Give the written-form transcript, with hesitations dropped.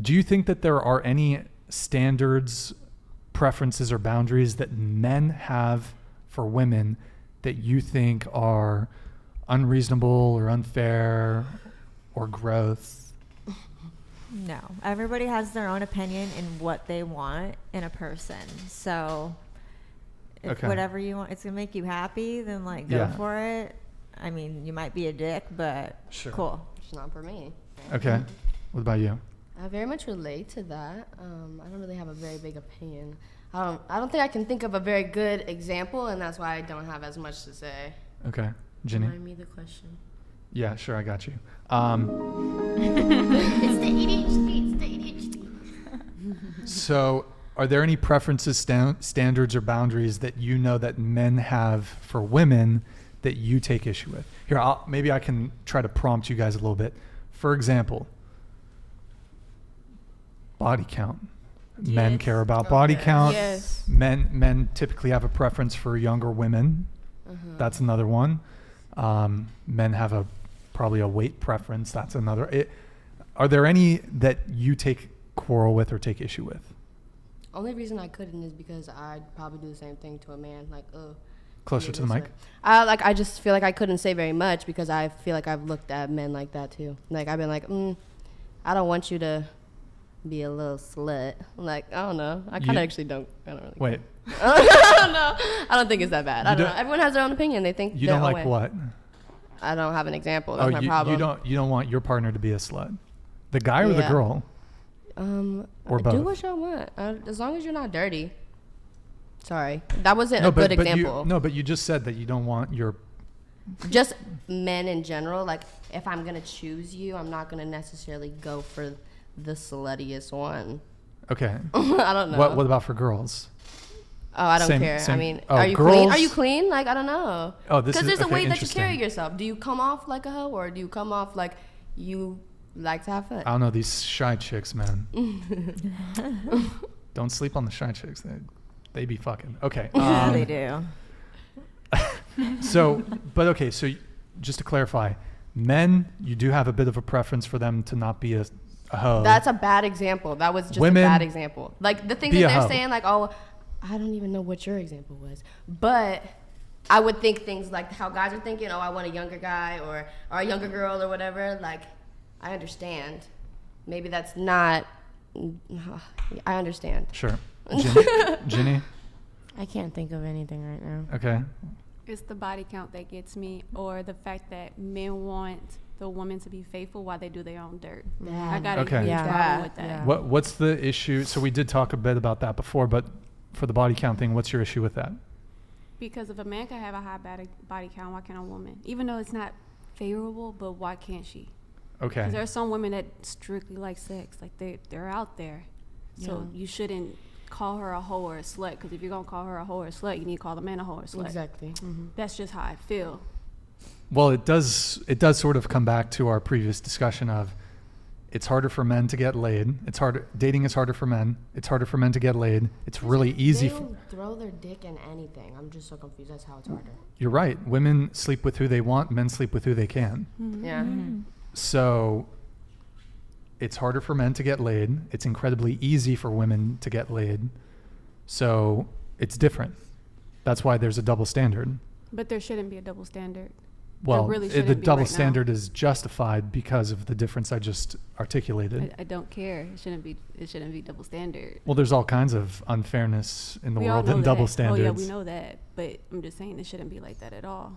Do you think that there are any standards, preferences, or boundaries that men have for women that you think are unreasonable or unfair or gross? No. Everybody has their own opinion in what they want in a person. So if whatever you want, it's going to make you happy, then like go for it. I mean, you might be a dick, but cool. It's not for me. Okay. What about you? I very much relate to that. I don't really have a very big opinion. I don't think I can think of a very good example, and that's why I don't have as much to say. Okay. Ginny? Remind me the question. Yeah, sure, I got you. It's the ADHD. It's the ADHD. So are there any preferences, standards, or boundaries that you know that men have for women that you take issue with? Here, maybe I can try to prompt you guys a little bit. For example, body count. Yes. Men care about body count. Yes. Men typically have a preference for younger women. That's another one. Men have probably a weight preference. That's another. Are there any that you take quarrel with or take issue with? Only reason I couldn't is because I'd probably do the same thing to a man. Like, closer to the mic. I just feel like I couldn't say very much because I feel like I've looked at men like that too. Like I've been like, I don't want you to be a little slut. Like, I don't know. I kind of actually don't. I don't really. Wait. I don't know. I don't think it's that bad. I don't know. Everyone has their own opinion. They think you don't like what? I don't have an example. That's my problem. You don't want your partner to be a slut, the guy or the girl? Or both. Do what y'all want, as long as you're not dirty. Sorry, that wasn't a good example. But you just said that you don't want your. Just men in general. Like, if I'm gonna choose you, I'm not gonna necessarily go for the sluttiest one. Okay. I don't know. What about for girls? Oh, I don't care. I mean, are you girls? clean? Are you clean? Like, I don't know. Oh, because there's a way that you carry yourself. Do you come off like a hoe, or do you come off like you like to have fun? I don't know, these shy chicks, man. Don't sleep on the shy chicks. They be fucking. Okay. They do. So just to clarify, men, you do have a bit of a preference for them to not be a hoe. That's a bad example. That was just a bad example. Like, the things that they're saying, like, oh, I don't even know what your example was. But I would think things like how guys are thinking, oh, I want a younger guy or a younger girl or whatever. Like, I understand. Maybe that's not. I understand. Sure. Ginny? I can't think of anything right now. Okay. It's the body count that gets me, or the fact that men want the woman to be faithful while they do their own dirt. Yeah. I got a huge problem with that. Yeah. What's the issue? So we did talk a bit about that before, but for the body count thing, what's your issue with that? Because if a man can have a high body count, why can't a woman? Even though it's not favorable, but why can't she? Okay. Because there are some women that strictly like sex. Like, they're out there. So you shouldn't call her a hoe or a slut, because if you're going to call her a hoe or a slut, you need to call the man a hoe or a slut. Exactly. Mm-hmm. That's just how I feel. Well, it does sort of come back to our previous discussion of it's harder for men to get laid. Dating is harder for men. It's harder for men to get laid. It's really easy. They'll throw their dick in anything. I'm just so confused. That's how it's harder. You're right. Women sleep with who they want. Men sleep with who they can. Mm-hmm. Yeah. So it's harder for men to get laid. It's incredibly easy for women to get laid. So it's different. That's why there's a double standard. But there shouldn't be a double standard. Well, really the double standard is justified because of the difference I just articulated. I don't care. It shouldn't be double standard. Well, there's all kinds of unfairness in the world and double standards. Oh yeah, we know that. But I'm just saying it shouldn't be like that at all.